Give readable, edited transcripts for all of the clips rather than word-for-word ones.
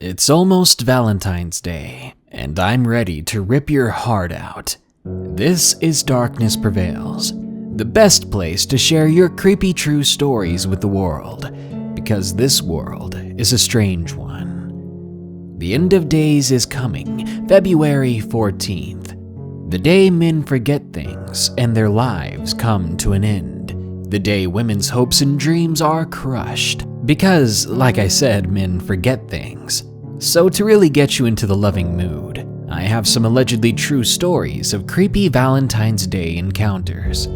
It's almost Valentine's Day, and I'm ready to rip your heart out. This is Darkness Prevails, the best place to share your creepy true stories with the world, because this world is a strange one. The end of days is coming, February 14th, the day men forget things and their lives come to an end, the day women's hopes and dreams are crushed, because, like I said, men forget things. So to really get you into the loving mood, I have some allegedly true stories of creepy Valentine's Day encounters.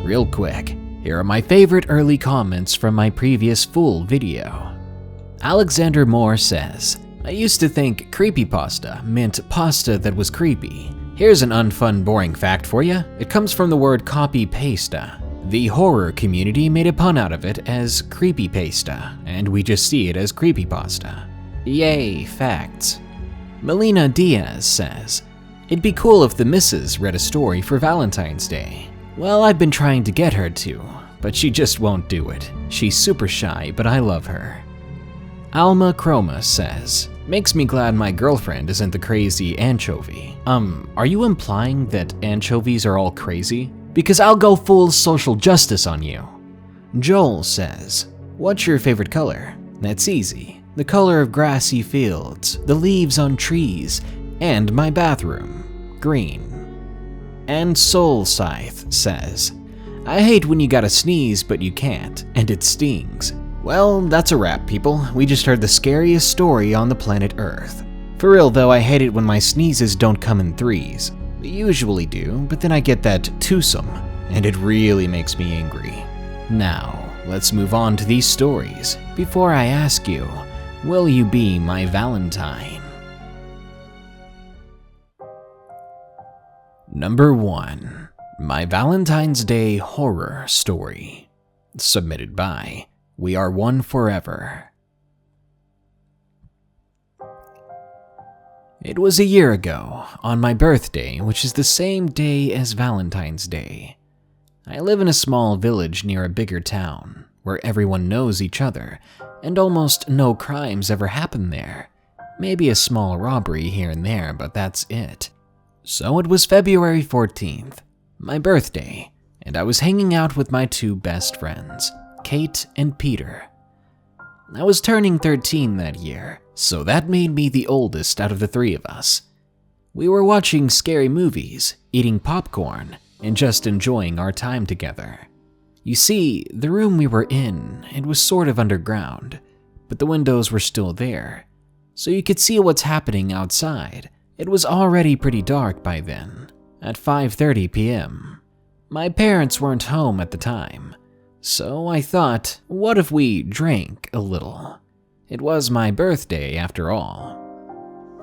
Real quick, here are my favorite early comments from my previous full video. Alexander Moore says, I used to think creepypasta meant pasta that was creepy. Here's an unfun boring fact for you. It comes from the word copy-pasta. The horror community made a pun out of it as creepypasta, and we just see it as creepypasta. Yay, facts. Melina Diaz says, it'd be cool if the missus read a story for Valentine's Day. Well, I've been trying to get her to, but she just won't do it. She's super shy, but I love her. Alma Chroma says, makes me glad my girlfriend isn't the crazy anchovy. Are you implying that anchovies are all crazy? Because I'll go full social justice on you. Joel says, what's your favorite color? That's easy. The color of grassy fields, the leaves on trees, and my bathroom, green. And Soul Scythe says, I hate when you gotta sneeze but you can't, and it stings. Well, that's a wrap, people. We just heard the scariest story on the planet Earth. For real though, I hate it when my sneezes don't come in threes. They usually do, but then I get that twosome, and it really makes me angry. Now, let's move on to these stories. Before I ask you, will you be my Valentine? Number 1. My Valentine's Day Horror Story. Submitted by We Are One Forever. It was a year ago, on my birthday, which is the same day as Valentine's Day. I live in a small village near a bigger town, where everyone knows each other, and almost no crimes ever happen there. Maybe a small robbery here and there, but that's it. So it was February 14th, my birthday, and I was hanging out with my two best friends, Kate and Peter. I was turning 13 that year, so that made me the oldest out of the three of us. We were watching scary movies, eating popcorn, and just enjoying our time together. You see, the room we were in, it was sort of underground, but the windows were still there, so you could see what's happening outside. It was already pretty dark by then, at 5:30 p.m. My parents weren't home at the time, so I thought, what if we drank a little? It was my birthday after all.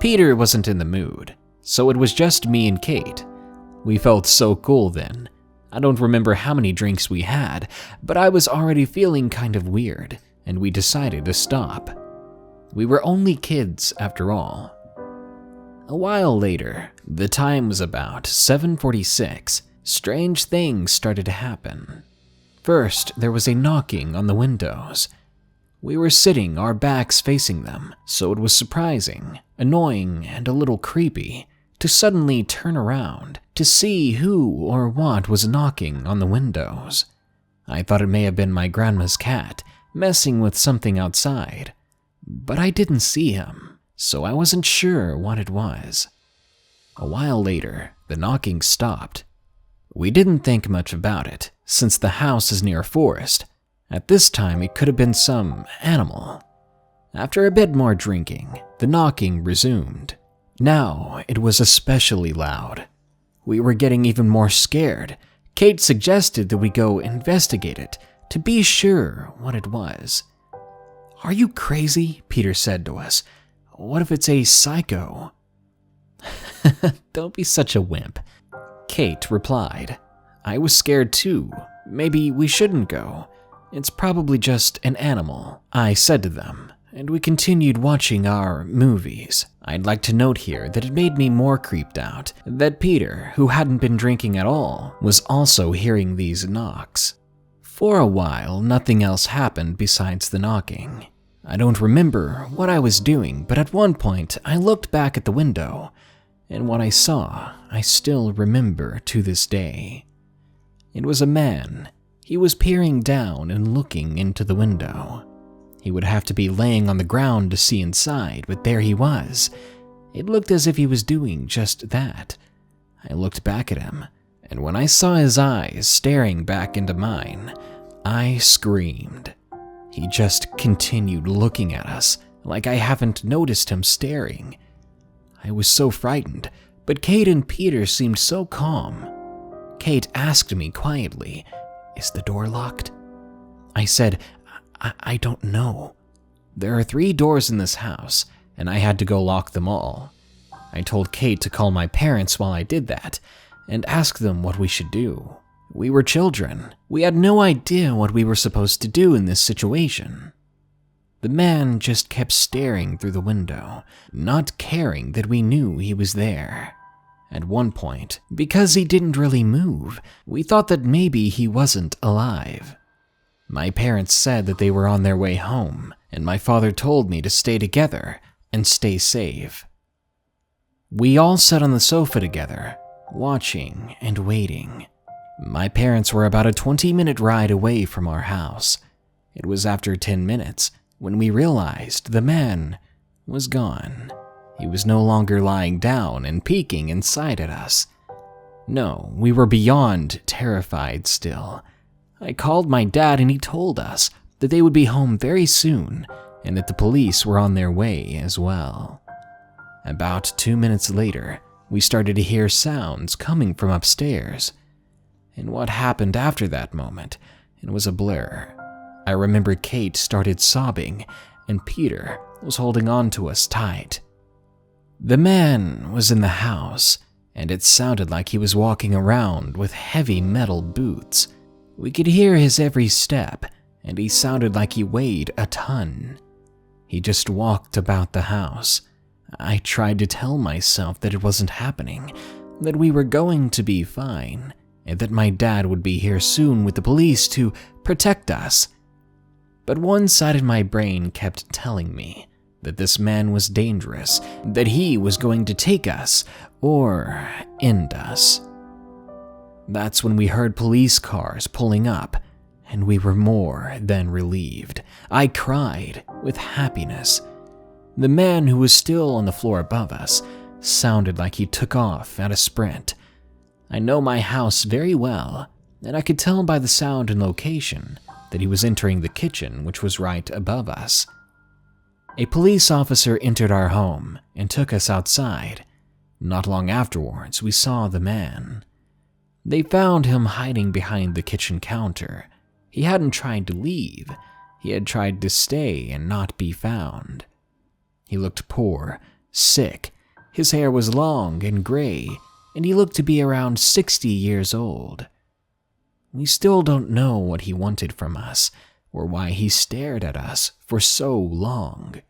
Peter wasn't in the mood, so it was just me and Kate. We felt so cool then. I don't remember how many drinks we had, but I was already feeling kind of weird, and we decided to stop. We were only kids after all. A while later, the time was about 7:46, strange things started to happen. First, there was a knocking on the windows. We were sitting our backs facing them, so it was surprising, annoying, and a little creepy to suddenly turn around to see who or what was knocking on the windows. I thought it may have been my grandma's cat messing with something outside, but I didn't see him, so I wasn't sure what it was. A while later, the knocking stopped. We didn't think much about it, since the house is near a forest. At this time, it could have been some animal. After a bit more drinking, the knocking resumed. Now, it was especially loud. We were getting even more scared. Kate suggested that we go investigate it to be sure what it was. Are you crazy? Peter said to us. What if it's a psycho? Don't be such a wimp. Kate replied. I was scared too. Maybe we shouldn't go. It's probably just an animal, I said to them, and we continued watching our movies. I'd like to note here that it made me more creeped out that Peter, who hadn't been drinking at all, was also hearing these knocks. For a while, nothing else happened besides the knocking. I don't remember what I was doing, but at one point I looked back at the window, and what I saw I still remember to this day. It was a man. He was peering down and looking into the window. He would have to be laying on the ground to see inside, but there he was. It looked as if he was doing just that. I looked back at him, and when I saw his eyes staring back into mine, I screamed. He just continued looking at us, like I haven't noticed him staring. I was so frightened, but Kate and Peter seemed so calm. Kate asked me quietly, "Is the door locked?" I said, I don't know. There are 3 doors in this house, and I had to go lock them all. I told Kate to call my parents while I did that, and ask them what we should do. We were children. We had no idea what we were supposed to do in this situation. The man just kept staring through the window, not caring that we knew he was there. At one point, because he didn't really move, we thought that maybe he wasn't alive. My parents said that they were on their way home, and my father told me to stay together and stay safe. We all sat on the sofa together, watching and waiting. My parents were about a 20-minute ride away from our house. It was after 10 minutes when we realized the man was gone. He was no longer lying down and peeking inside at us. No, we were beyond terrified still. I called my dad and he told us that they would be home very soon and that the police were on their way as well. About 2 minutes later, we started to hear sounds coming from upstairs. And what happened after that moment, it was a blur. I remember Kate started sobbing and Peter was holding on to us tight. The man was in the house, and it sounded like he was walking around with heavy metal boots. We could hear his every step, and he sounded like he weighed a ton. He just walked about the house. I tried to tell myself that it wasn't happening, that we were going to be fine, and that my dad would be here soon with the police to protect us. But one side of my brain kept telling me that this man was dangerous, that he was going to take us or end us. That's when we heard police cars pulling up, and we were more than relieved. I cried with happiness. The man who was still on the floor above us sounded like he took off at a sprint. I know my house very well, and I could tell by the sound and location that he was entering the kitchen, which was right above us. A police officer entered our home and took us outside. Not long afterwards, we saw the man. They found him hiding behind the kitchen counter. He hadn't tried to leave. He had tried to stay and not be found. He looked poor, sick. His hair was long and gray, and he looked to be around 60 years old. We still don't know what he wanted from us, or why he stared at us for so long.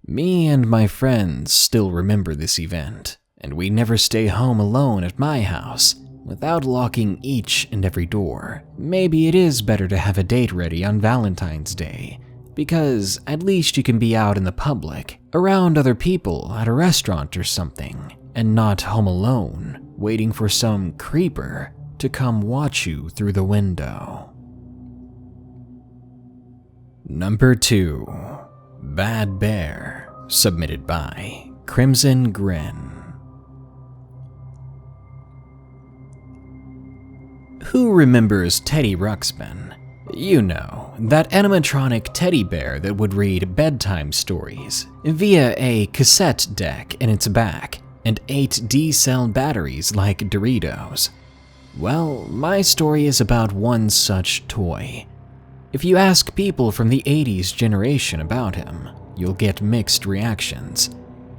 Me and my friends still remember this event, and we never stay home alone at my house without locking each and every door. Maybe it is better to have a date ready on Valentine's Day, because at least you can be out in the public, around other people at a restaurant or something, and not home alone, waiting for some creeper to come watch you through the window. Number 2. Bad Bear, submitted by Crimson Grin. Who remembers Teddy Ruxpin? You know, that animatronic teddy bear that would read bedtime stories via a cassette deck in its back and 8 D-cell batteries like Doritos. Well, my story is about one such toy. If you ask people from the 80s generation about him, you'll get mixed reactions.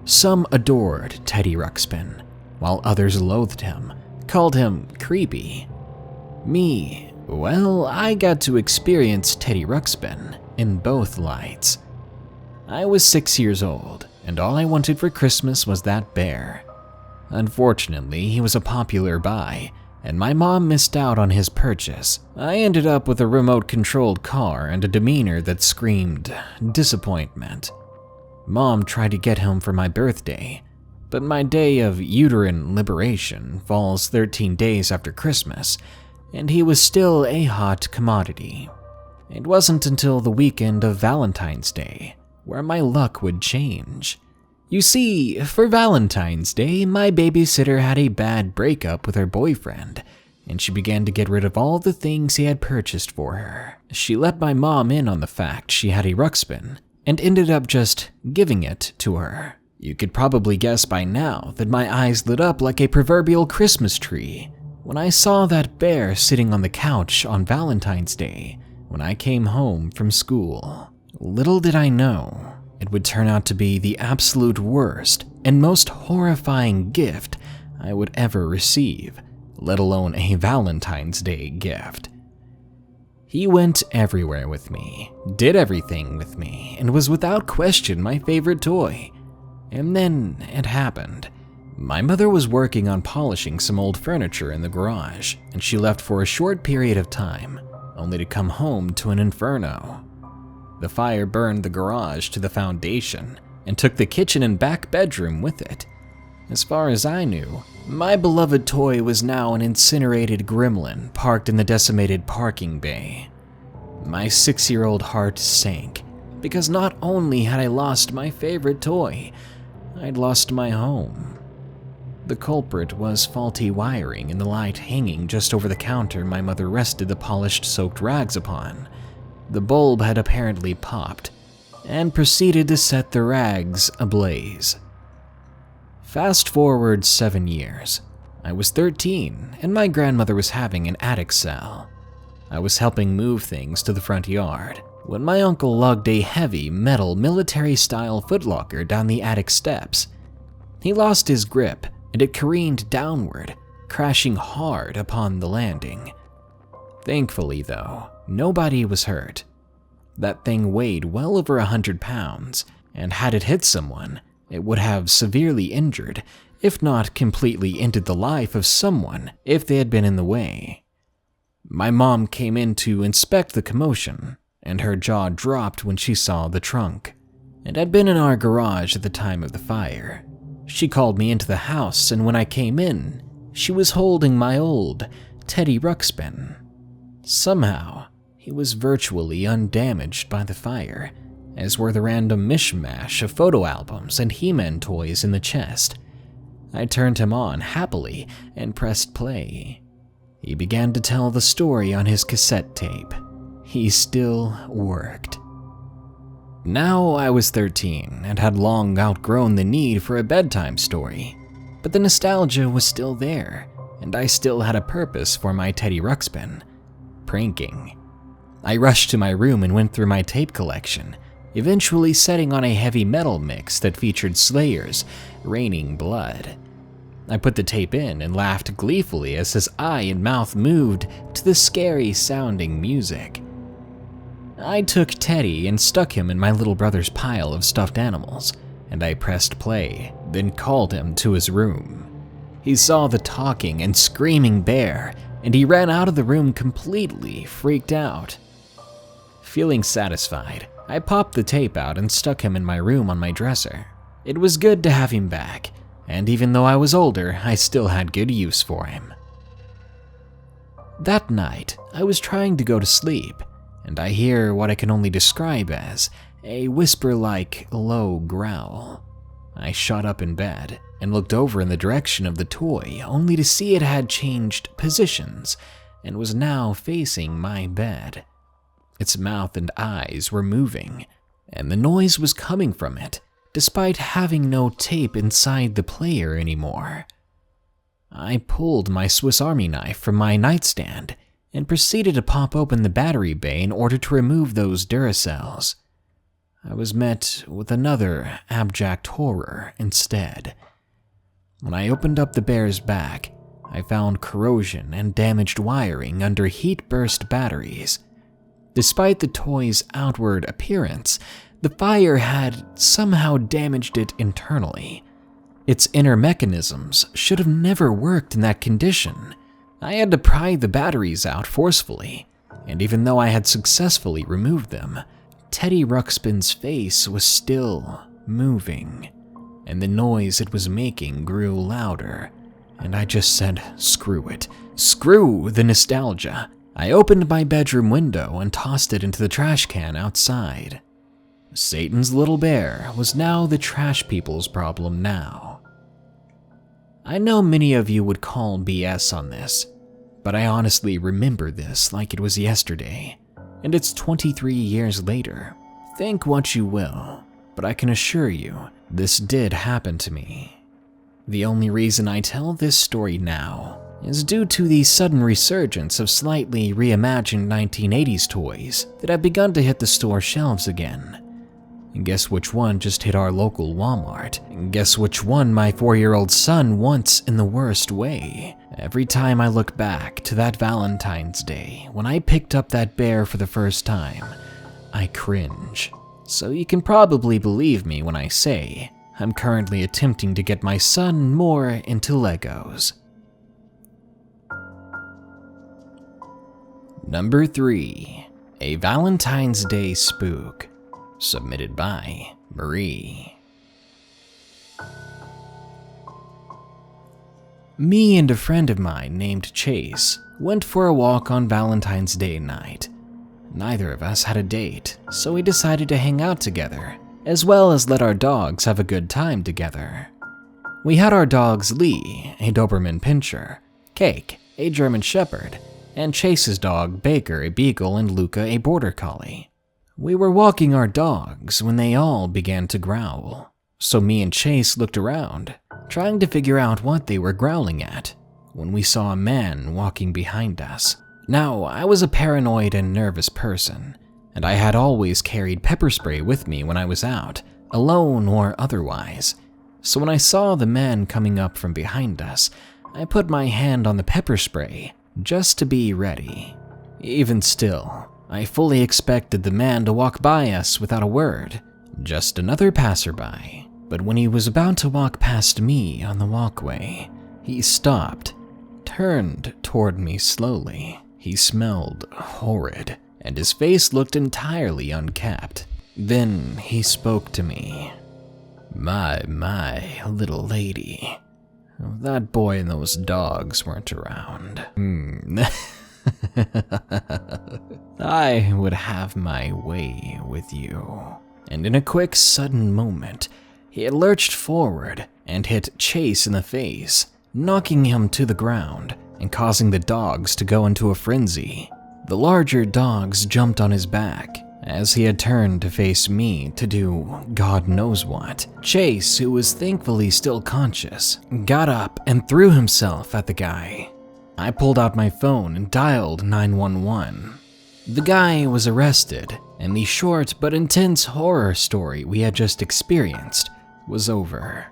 Some adored Teddy Ruxpin, while others loathed him, called him creepy. Me, well, I got to experience Teddy Ruxpin in both lights. I was 6 years old, and all I wanted for Christmas was that bear. Unfortunately, he was a popular buy, and my mom missed out on his purchase. I ended up with a remote-controlled car and a demeanor that screamed disappointment. Mom tried to get him for my birthday, but my day of uterine liberation falls 13 days after Christmas, and he was still a hot commodity. It wasn't until the weekend of Valentine's Day where my luck would change. You see, for Valentine's Day, my babysitter had a bad breakup with her boyfriend, and she began to get rid of all the things he had purchased for her. She let my mom in on the fact she had a ruckspin, and ended up just giving it to her. You could probably guess by now that my eyes lit up like a proverbial Christmas tree when I saw that bear sitting on the couch on Valentine's Day when I came home from school. Little did I know, it would turn out to be the absolute worst and most horrifying gift I would ever receive, let alone a Valentine's Day gift. He went everywhere with me, did everything with me, and was without question my favorite toy. And then it happened. My mother was working on polishing some old furniture in the garage, and she left for a short period of time, only to come home to an inferno. The fire burned the garage to the foundation and took the kitchen and back bedroom with it. As far as I knew, my beloved toy was now an incinerated gremlin parked in the decimated parking bay. My 6-year-old heart sank, because not only had I lost my favorite toy, I'd lost my home. The culprit was faulty wiring in the light hanging just over the counter my mother rested the polished soaked rags upon. The bulb had apparently popped and proceeded to set the rags ablaze. Fast forward 7 years. I was 13 and my grandmother was having an attic sale. I was helping move things to the front yard when my uncle lugged a heavy metal military-style footlocker down the attic steps. He lost his grip and it careened downward, crashing hard upon the landing. Thankfully, though, nobody was hurt. That thing weighed well over 100 pounds, and had it hit someone, it would have severely injured, if not completely ended the life of someone if they had been in the way. My mom came in to inspect the commotion, and her jaw dropped when she saw the trunk. It had been in our garage at the time of the fire. She called me into the house, and when I came in, she was holding my old Teddy Ruxpin. Somehow, he was virtually undamaged by the fire, as were the random mishmash of photo albums and He-Man toys in the chest. I turned him on happily and pressed play. He began to tell the story on his cassette tape. He still worked. Now I was 13 and had long outgrown the need for a bedtime story, but the nostalgia was still there, and I still had a purpose for my Teddy Ruxpin: pranking. I rushed to my room and went through my tape collection, eventually setting on a heavy metal mix that featured Slayer's Raining Blood. I put the tape in and laughed gleefully as his eye and mouth moved to the scary-sounding music. I took Teddy and stuck him in my little brother's pile of stuffed animals, and I pressed play, then called him to his room. He saw the talking and screaming bear, and he ran out of the room completely freaked out. Feeling satisfied, I popped the tape out and stuck him in my room on my dresser. It was good to have him back, and even though I was older, I still had good use for him. That night, I was trying to go to sleep, and I hear what I can only describe as a whisper-like low growl. I shot up in bed and looked over in the direction of the toy, only to see it had changed positions and was now facing my bed. Its mouth and eyes were moving, and the noise was coming from it, despite having no tape inside the player anymore. I pulled my Swiss Army knife from my nightstand and proceeded to pop open the battery bay in order to remove those Duracells. I was met with another abject horror instead. When I opened up the bear's back, I found corrosion and damaged wiring under heat-burst batteries. Despite the toy's outward appearance, the fire had somehow damaged it internally. Its inner mechanisms should have never worked in that condition, I had to pry the batteries out forcefully, and even though I had successfully removed them, Teddy Ruxpin's face was still moving, and the noise it was making grew louder, and I just said, screw it. Screw the nostalgia. I opened my bedroom window and tossed it into the trash can outside. Satan's little bear was now the trash people's problem now. I know many of you would call BS on this, but I honestly remember this like it was yesterday, and it's 23 years later. Think what you will, but I can assure you, this did happen to me. The only reason I tell this story now is due to the sudden resurgence of slightly reimagined 1980s toys that have begun to hit the store shelves again. And guess which one just hit our local Walmart? And guess which one my 4-year-old son wants in the worst way? Every time I look back to that Valentine's Day when I picked up that bear for the first time, I cringe. So you can probably believe me when I say I'm currently attempting to get my son more into Legos. Number 3. A Valentine's Day Spook. Submitted by Marie. Me and a friend of mine named Chase went for a walk on Valentine's Day night. Neither of us had a date, so we decided to hang out together, as well as let our dogs have a good time together. We had our dogs Lee, a Doberman Pinscher, Cake, a German Shepherd, and Chase's dog Baker, a Beagle, and Luca, a Border Collie. We were walking our dogs when they all began to growl, so me and Chase looked around, trying to figure out what they were growling at, when we saw a man walking behind us. Now, I was a paranoid and nervous person, and I had always carried pepper spray with me when I was out, alone or otherwise. So when I saw the man coming up from behind us, I put my hand on the pepper spray just to be ready. Even still, I fully expected the man to walk by us without a word, just another passerby. But when he was about to walk past me on the walkway, he stopped, turned toward me slowly. He smelled horrid, and his face looked entirely unkept. Then he spoke to me. My, little lady. That boy and those dogs weren't around. I would have my way with you. And in a quick, sudden moment, he had lurched forward and hit Chase in the face, knocking him to the ground and causing the dogs to go into a frenzy. The larger dogs jumped on his back as he had turned to face me to do God knows what. Chase, who was thankfully still conscious, got up and threw himself at the guy. I pulled out my phone and dialed 911. The guy was arrested, and the short but intense horror story we had just experienced was over.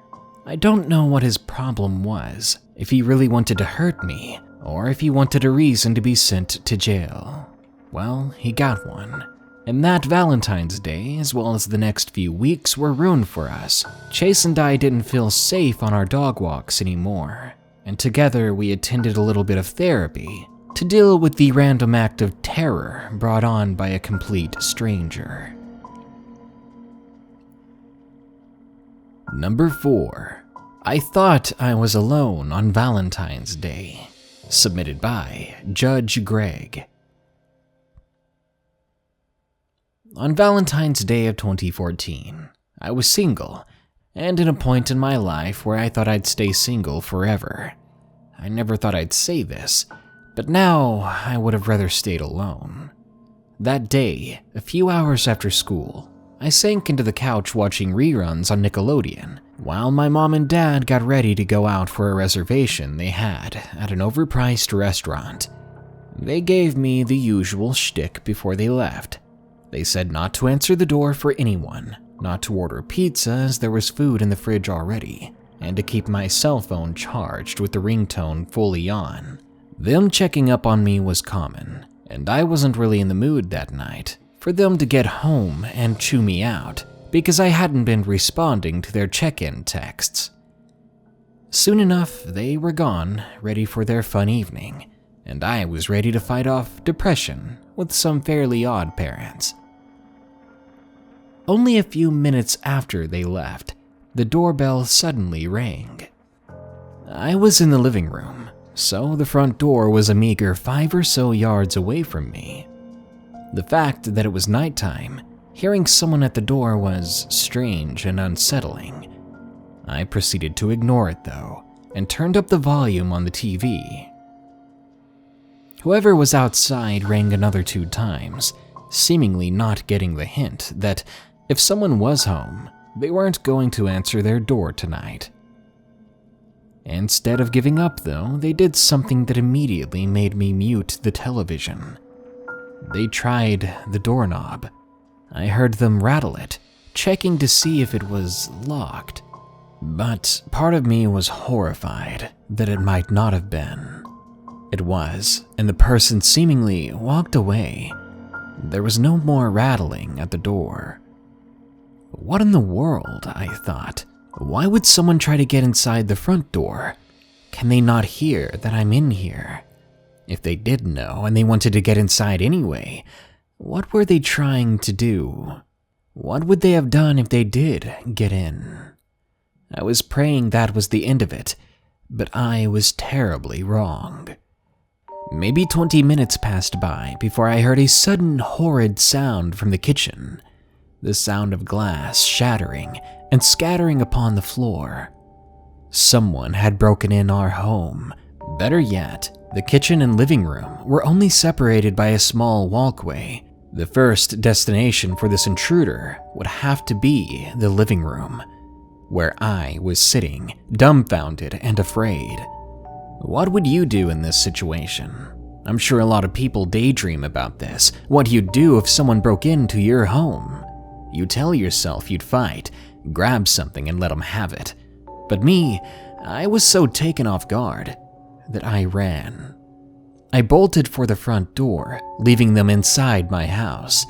I don't know what his problem was, if he really wanted to hurt me, or if he wanted a reason to be sent to jail. Well, he got one. And that Valentine's Day, as well as the next few weeks, were ruined for us. Chase and I didn't feel safe on our dog walks anymore, and together we attended a little bit of therapy to deal with the random act of terror brought on by a complete stranger. Number 4. I thought I was alone on Valentine's Day. Submitted by Judge Greg. On Valentine's Day of 2014, I was single, and in a point in my life where I thought I'd stay single forever. I never thought I'd say this, but now I would have rather stayed alone. That day, a few hours after school, I sank into the couch watching reruns on Nickelodeon, while my mom and dad got ready to go out for a reservation they had at an overpriced restaurant. They gave me the usual shtick before they left. They said not to answer the door for anyone, not to order pizza as there was food in the fridge already, and to keep my cell phone charged with the ringtone fully on. Them checking up on me was common, and I wasn't really in the mood that night for them to get home and chew me out because I hadn't been responding to their check-in texts. Soon enough, they were gone, ready for their fun evening, and I was ready to fight off depression with some fairly odd parents. Only a few minutes after they left, the doorbell suddenly rang. I was in the living room, so the front door was a meager 5 or so yards away from me. The fact that it was nighttime, hearing someone at the door was strange and unsettling. I proceeded to ignore it though, and turned up the volume on the TV. Whoever was outside rang another 2 times, seemingly not getting the hint that if someone was home, they weren't going to answer their door tonight. Instead of giving up though, they did something that immediately made me mute the television. They tried the doorknob. I heard them rattle it, checking to see if it was locked. But part of me was horrified that it might not have been. It was, and the person seemingly walked away. There was no more rattling at the door. What in the world, I thought. Why would someone try to get inside the front door? Can they not hear that I'm in here? If they did know and they wanted to get inside anyway, what were they trying to do? What would they have done if they did get in? I was praying that was the end of it, but I was terribly wrong. Maybe 20 minutes passed by before I heard a sudden horrid sound from the kitchen. The sound of glass shattering and scattering upon the floor. Someone had broken in our home. Better yet, the kitchen and living room were only separated by a small walkway. The first destination for this intruder would have to be the living room, where I was sitting, dumbfounded and afraid. What would you do in this situation? I'm sure a lot of people daydream about this. What you'd do if someone broke into your home. You tell yourself you'd fight, grab something and let them have it. But me, I was so taken off guard that I ran. I bolted for the front door, leaving them inside my house.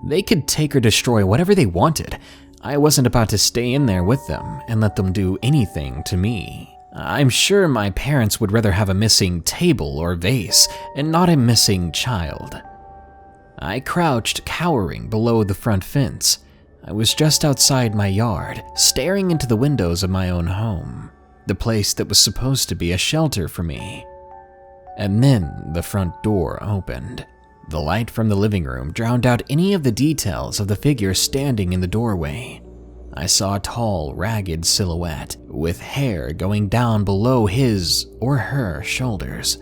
They could take or destroy whatever they wanted. I wasn't about to stay in there with them and let them do anything to me. I'm sure my parents would rather have a missing table or vase and not a missing child. I crouched, cowering below the front fence. I was just outside my yard, staring into the windows of my own home, the place that was supposed to be a shelter for me. And then the front door opened. The light from the living room drowned out any of the details of the figure standing in the doorway. I saw a tall, ragged silhouette with hair going down below his or her shoulders.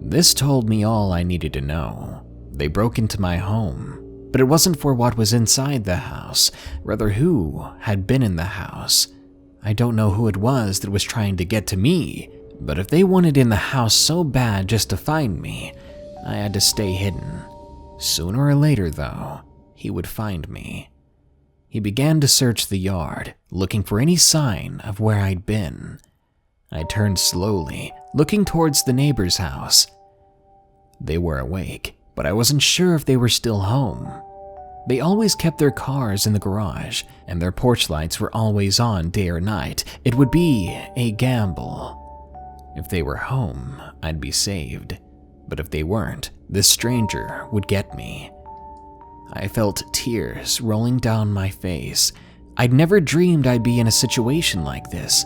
This told me all I needed to know. They broke into my home, but it wasn't for what was inside the house, rather who had been in the house. I don't know who it was that was trying to get to me, but if they wanted in the house so bad just to find me, I had to stay hidden. Sooner or later, though, he would find me. He began to search the yard, looking for any sign of where I'd been. I turned slowly, looking towards the neighbor's house. They were awake, but I wasn't sure if they were still home. They always kept their cars in the garage, and their porch lights were always on day or night. It would be a gamble. If they were home, I'd be saved. But if they weren't, this stranger would get me. I felt tears rolling down my face. I'd never dreamed I'd be in a situation like this,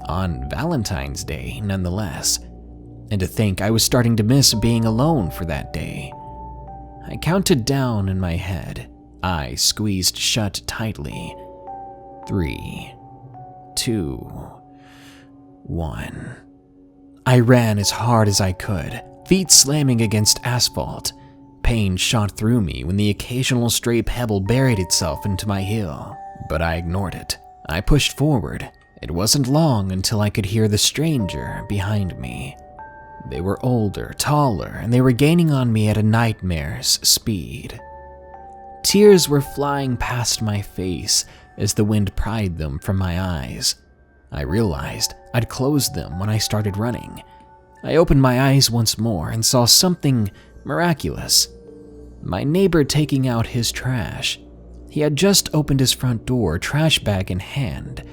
on Valentine's Day nonetheless. And to think I was starting to miss being alone for that day. I counted down in my head, eyes squeezed shut tightly. 3, 2, 1. I ran as hard as I could, feet slamming against asphalt. Pain shot through me when the occasional stray pebble buried itself into my heel, but I ignored it. I pushed forward. It wasn't long until I could hear the stranger behind me. They were older, taller, and they were gaining on me at a nightmare's speed. Tears were flying past my face as the wind pried them from my eyes. I realized I'd closed them when I started running. I opened my eyes once more and saw something miraculous. My neighbor taking out his trash. He had just opened his front door, trash bag in hand.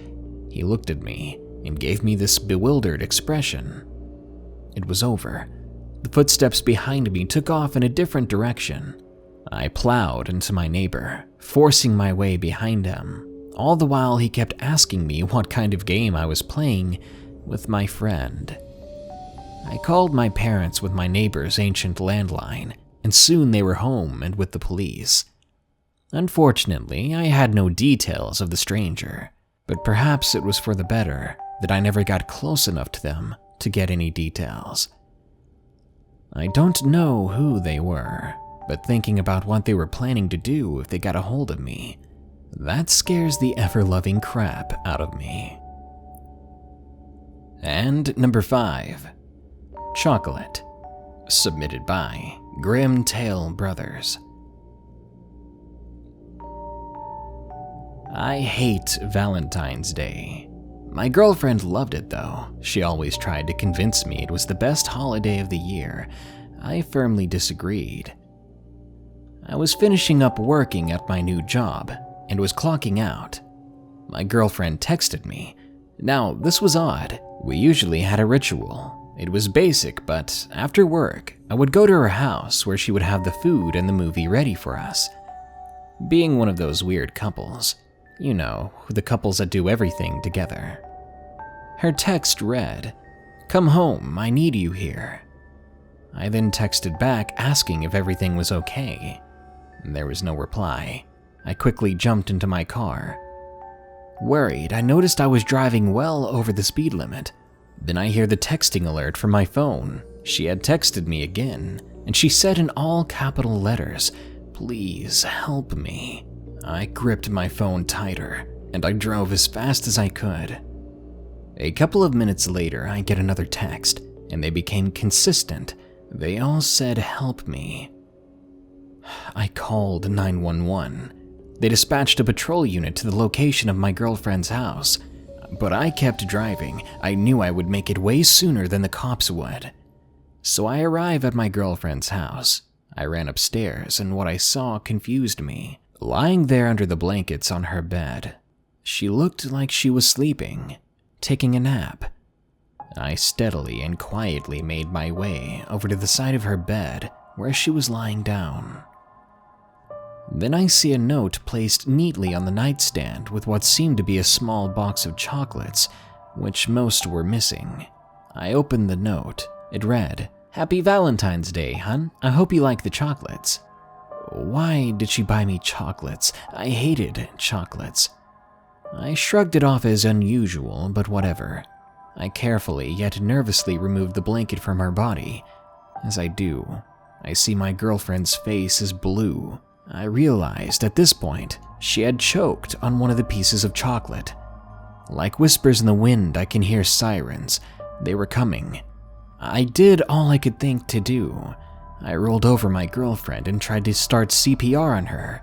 He looked at me and gave me this bewildered expression. It was over. The footsteps behind me took off in a different direction. I plowed into my neighbor, forcing my way behind him. All the while he kept asking me what kind of game I was playing with my friend. I called my parents with my neighbor's ancient landline, and soon they were home and with the police. Unfortunately, I had no details of the stranger, but perhaps it was for the better that I never got close enough to them to get any details. I don't know who they were, but thinking about what they were planning to do if they got a hold of me, that scares the ever-loving crap out of me. And number 5, chocolate, submitted by Grim Tail Brothers. I hate Valentine's Day. My girlfriend loved it though. She always tried to convince me it was the best holiday of the year. I firmly disagreed. I was finishing up working at my new job and was clocking out. My girlfriend texted me. Now, this was odd. We usually had a ritual. It was basic, but after work, I would go to her house where she would have the food and the movie ready for us. Being one of those weird couples, you know, the couples that do everything together. Her text read, "Come home, I need you here." I then texted back asking if everything was okay. There was no reply. I quickly jumped into my car. Worried, I noticed I was driving well over the speed limit. Then I hear the texting alert from my phone. She had texted me again, and she said in all capital letters, "Please help me." I gripped my phone tighter, and I drove as fast as I could. A couple of minutes later, I get another text, and they became consistent. They all said, "Help me." I called 911. They dispatched a patrol unit to the location of my girlfriend's house, but I kept driving. I knew I would make it way sooner than the cops would. So I arrive at my girlfriend's house. I ran upstairs, and what I saw confused me. Lying there under the blankets on her bed, she looked like she was sleeping, taking a nap. I steadily and quietly made my way over to the side of her bed where she was lying down. Then I see a note placed neatly on the nightstand with what seemed to be a small box of chocolates, which most were missing. I opened the note. It read, "Happy Valentine's Day, hun. I hope you like the chocolates." Why did she buy me chocolates? I hated chocolates. I shrugged it off as unusual, but whatever. I carefully yet nervously removed the blanket from her body. As I do, I see my girlfriend's face is blue. I realized at this point she had choked on one of the pieces of chocolate. Like whispers in the wind, I can hear sirens. They were coming. I did all I could think to do. I rolled over my girlfriend and tried to start CPR on her.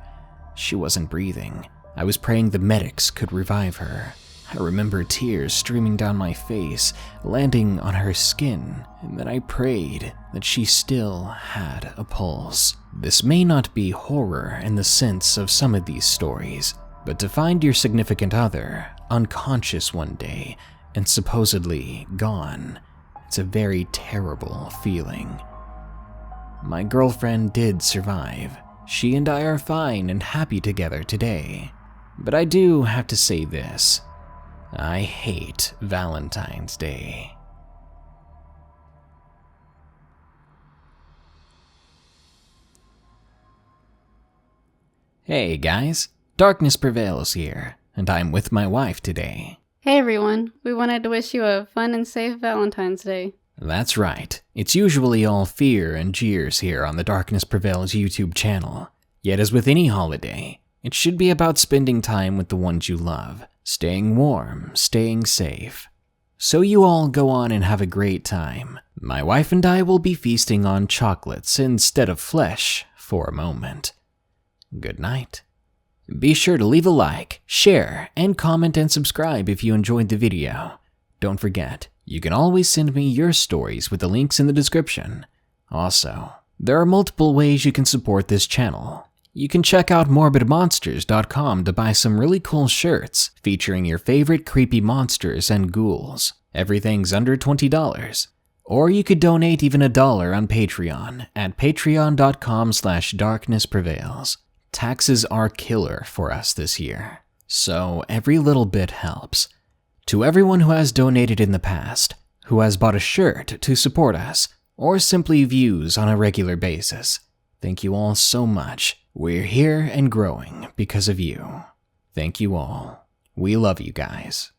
She wasn't breathing. I was praying the medics could revive her. I remember tears streaming down my face, landing on her skin, and then I prayed that she still had a pulse. This may not be horror in the sense of some of these stories, but to find your significant other unconscious one day and supposedly gone, it's a very terrible feeling. My girlfriend did survive. She and I are fine and happy together today. But I do have to say this. I hate Valentine's Day. Hey guys, Darkness Prevails here, and I'm with my wife today. Hey everyone, we wanted to wish you a fun and safe Valentine's Day. That's right. It's usually all fear and jeers here on the Darkness Prevails YouTube channel. Yet as with any holiday, it should be about spending time with the ones you love, staying warm, staying safe. So you all go on and have a great time. My wife and I will be feasting on chocolates instead of flesh for a moment. Good night. Be sure to leave a like, share, and comment and subscribe if you enjoyed the video. Don't forget, you can always send me your stories with the links in the description. Also, there are multiple ways you can support this channel. You can check out morbidmonsters.com to buy some really cool shirts featuring your favorite creepy monsters and ghouls. Everything's under $20. Or you could donate even $1 on Patreon at patreon.com/darknessprevails. Taxes are killer for us this year, so every little bit helps. To everyone who has donated in the past, who has bought a shirt to support us, or simply views on a regular basis, thank you all so much. We're here and growing because of you. Thank you all. We love you guys.